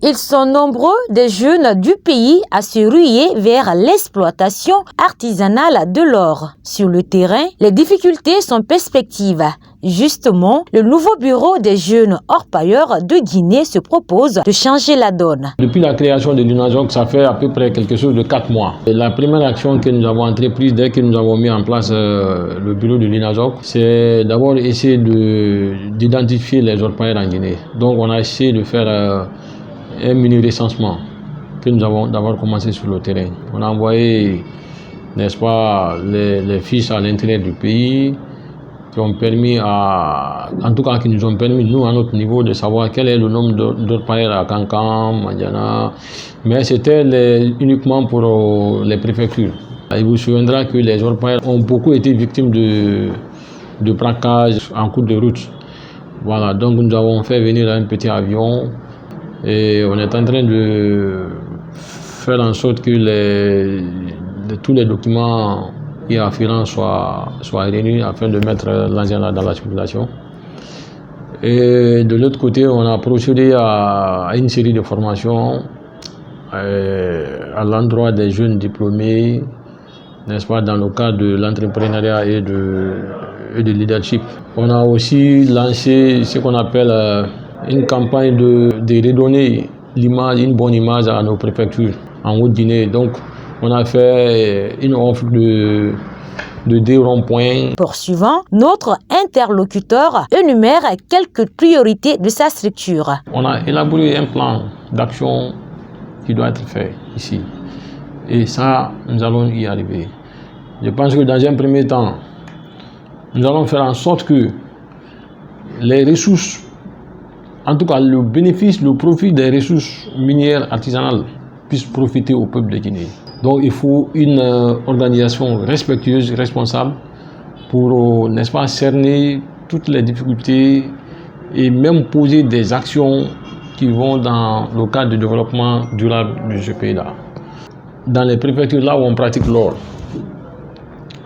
Ils sont nombreux des jeunes du pays à se ruer vers l'exploitation artisanale de l'or. Sur le terrain, les difficultés sont perspectives. Justement, le nouveau bureau des jeunes orpailleurs de Guinée se propose de changer la donne. Depuis la création de l'UNAJOC, ça fait à peu près quelque chose de 4 mois. Et la première action que nous avons entreprise dès que nous avons mis en place le bureau de l'UNAJOC, c'est d'abord essayer d'identifier les orpailleurs en Guinée. Donc on a essayé de faire un mini recensement que nous avons d'abord commencé sur le terrain. On a envoyé, n'est-ce pas, les fiches à l'intérieur du pays qui ont permis en tout cas qui nous ont permis, nous, à notre niveau, de savoir quel est le nombre d'orpailleurs à Kankan, Mandiana, mais c'était uniquement pour les préfectures. Il vous souviendra que les orpailleurs ont beaucoup été victimes de braquages en cours de route. Voilà, donc nous avons fait venir un petit avion et on est en train de faire en sorte que tous les documents et afférents soient réunis afin de mettre l'engin dans la circulation. Et de l'autre côté, on a procédé à une série de formations à l'endroit des jeunes diplômés, n'est-ce pas, dans le cadre de l'entrepreneuriat et de leadership. On a aussi lancé ce qu'on appelle une campagne de redonner une bonne image à nos préfectures en Haute-Guinée. Donc, on a fait une offre de 2 ronds-points. Poursuivant, notre interlocuteur énumère quelques priorités de sa structure. On a élaboré un plan d'action qui doit être fait ici. Et ça, nous allons y arriver. Je pense que dans un premier temps, nous allons faire en sorte que les ressources, en tout cas le bénéfice, le profit des ressources minières artisanales puisse profiter au peuple de Guinée. Donc il faut une organisation respectueuse, responsable pour, n'est-ce pas, cerner toutes les difficultés et même poser des actions qui vont dans le cadre du développement durable de ce pays-là. Dans les préfectures là où on pratique l'or,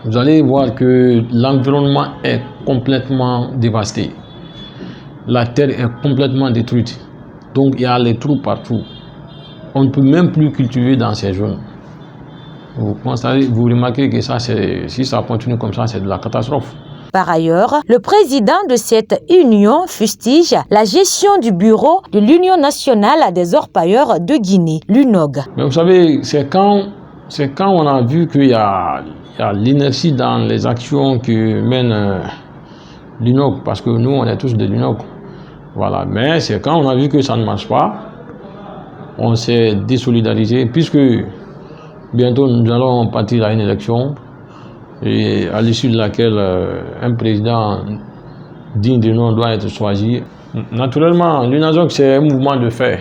vous allez voir que l'environnement est complètement dévasté. La terre est complètement détruite. Donc il y a les trous partout. On ne peut même plus cultiver dans ces zones. Vous remarquez que ça, si ça continue comme ça, c'est de la catastrophe. Par ailleurs, le président de cette union fustige la gestion du bureau de l'Union nationale des orpailleurs de Guinée, l'UNOG. Mais vous savez, c'est quand on a vu qu'il y a l'inertie dans les actions que mène l'UNOG, parce que nous, on est tous de l'UNOG. Voilà. Mais c'est quand on a vu que ça ne marche pas, on s'est désolidarisé, puisque bientôt nous allons partir à une élection, et à l'issue de laquelle un président digne de nom doit être choisi. Naturellement, l'UNAJOC, c'est un mouvement de fait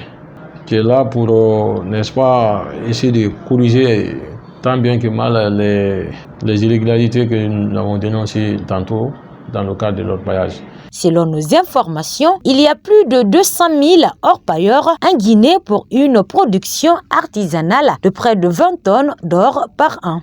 qui est là pour, n'est-ce pas, essayer de corriger tant bien que mal les irrégularités que nous avons dénoncées tantôt dans le cadre de l'orpaillage. Selon nos informations, il y a plus de 200 000 orpailleurs en Guinée pour une production artisanale de près de 20 tonnes d'or par an.